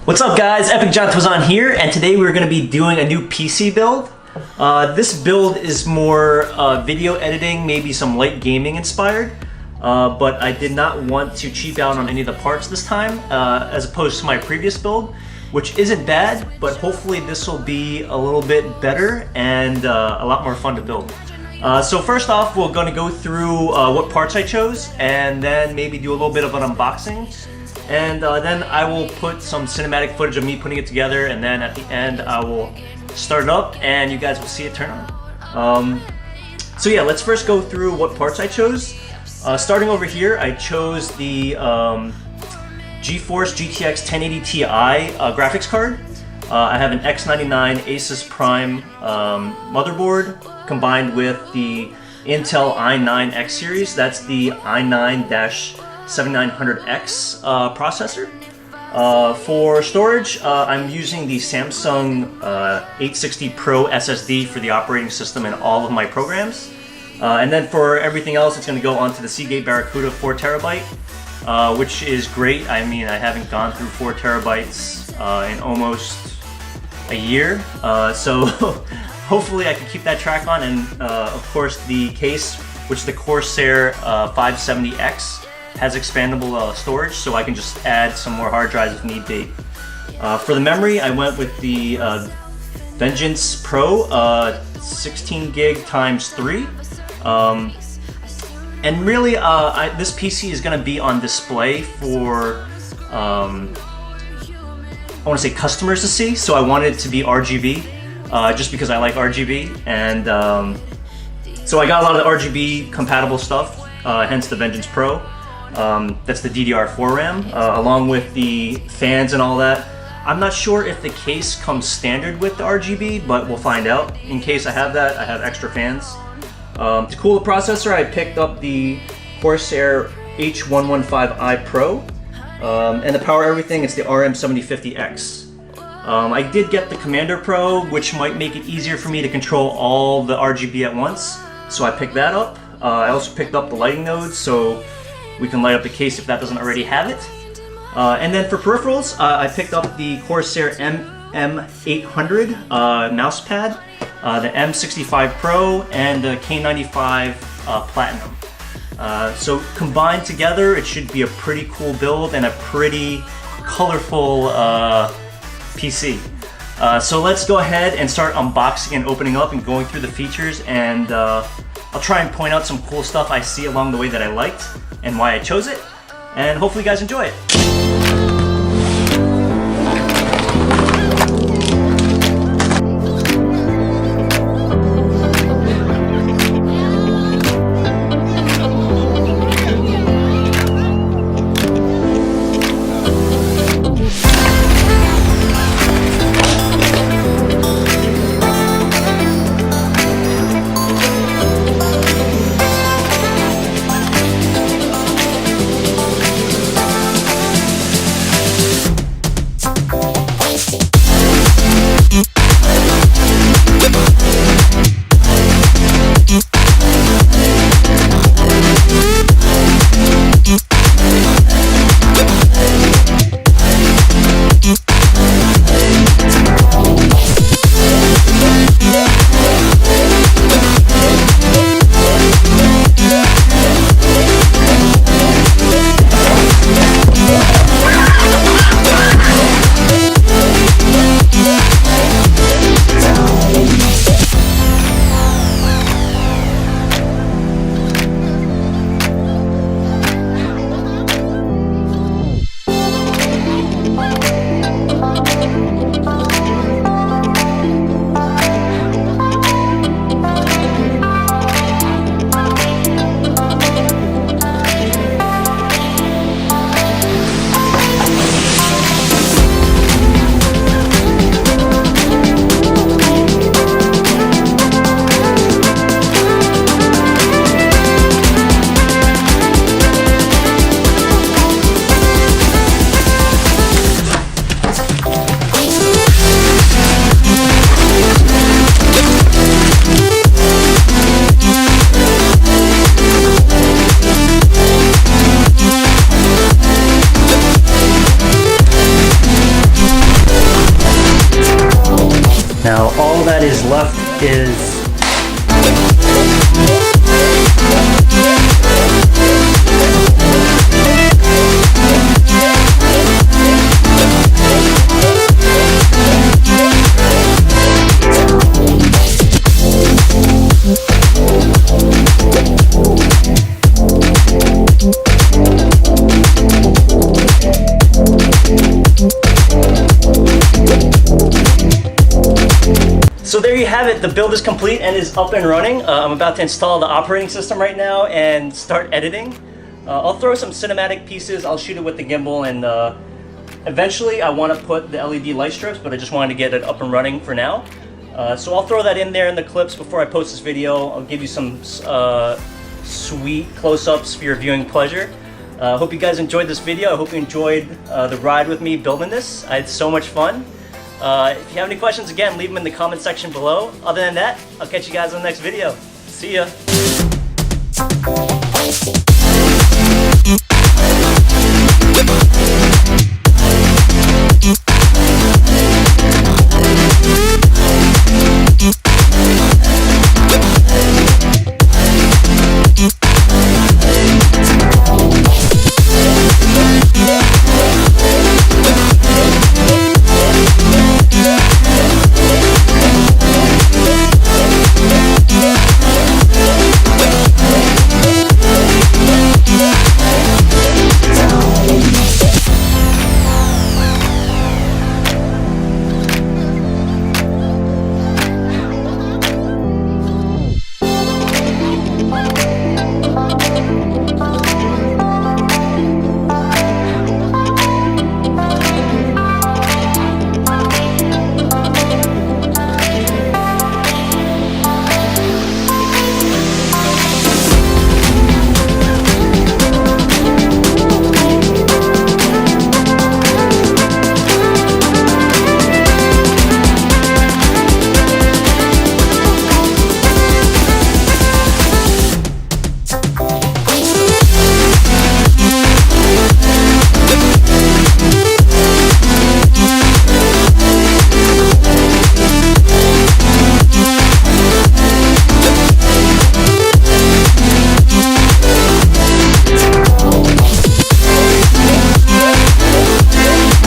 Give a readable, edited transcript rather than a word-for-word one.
What's up guys, EPICJONTUAZON here, and today we're going to be doing a new PC build. This build is more video editing, maybe some light gaming inspired, but I did not want to cheap out on any of the parts this time, as opposed to my previous build, which isn't bad, but hopefully this will be a little bit better and a lot more fun to build. So first off, we're going to go through what parts I chose, and then maybe do a little bit of an unboxing. And then I will put some cinematic footage of me putting it together, and then at the end I will start it up and you guys will see it turn on. So yeah, let's first go through what parts I chose. Starting over here, I chose the GeForce GTX 1080ti graphics card. I have an X299 Asus Prime motherboard combined with the Intel i9 X series. That's the i9-7900X processor. For storage, I'm using the Samsung 860 Pro SSD for the operating system and all of my programs. And then for everything else, it's going to go onto the Seagate Barracuda 4TB, which is great. I mean, I haven't gone through 4 terabytes in almost a year, so hopefully I can keep that track on. And of course the case, which the Corsair RM750X, has expandable storage, so I can just add some more hard drives if need be. For the memory, I went with the Vengeance Pro 16 gig x 3. And really, this PC is going to be on display for, I want to say customers to see, so I wanted it to be RGB, just because I like RGB, and so I got a lot of the RGB compatible stuff, hence the Vengeance Pro. That's the DDR4 RAM, along with the fans and all that. I'm not sure if the case comes standard with the RGB, but we'll find out. In case I have that, I have extra fans. To cool the processor, I picked up the Corsair H115i Pro, and to power everything, it's the RM750X. I did get the Commander Pro, which might make it easier for me to control all the RGB at once, so I picked that up. I also picked up the lighting nodes, so we can light up the case if that doesn't already have it. And then for peripherals, I picked up the Corsair M800 mousepad, the M65 Pro, and the K95 Platinum. So combined together, it should be a pretty cool build and a pretty colorful PC. So let's go ahead and start unboxing and opening up and going through the features, and I'll try and point out some cool stuff I see along the way that I liked and why I chose it, and hopefully you guys enjoy it. that is left is So there you have it. The build is complete and is up and running. I'm about to install the operating system right now and start editing. I'll throw some cinematic pieces. I'll shoot it with the gimbal, and eventually I want to put the LED light strips, but I just wanted to get it up and running for now. So I'll throw that in there in the clips before I post this video. I'll give you some sweet close-ups for your viewing pleasure. Hope you guys enjoyed this video. I hope you enjoyed the ride with me building this. I had so much fun. If you have any questions, again, leave them in the comment section below. Other than that, I'll catch you guys in the next video. See ya.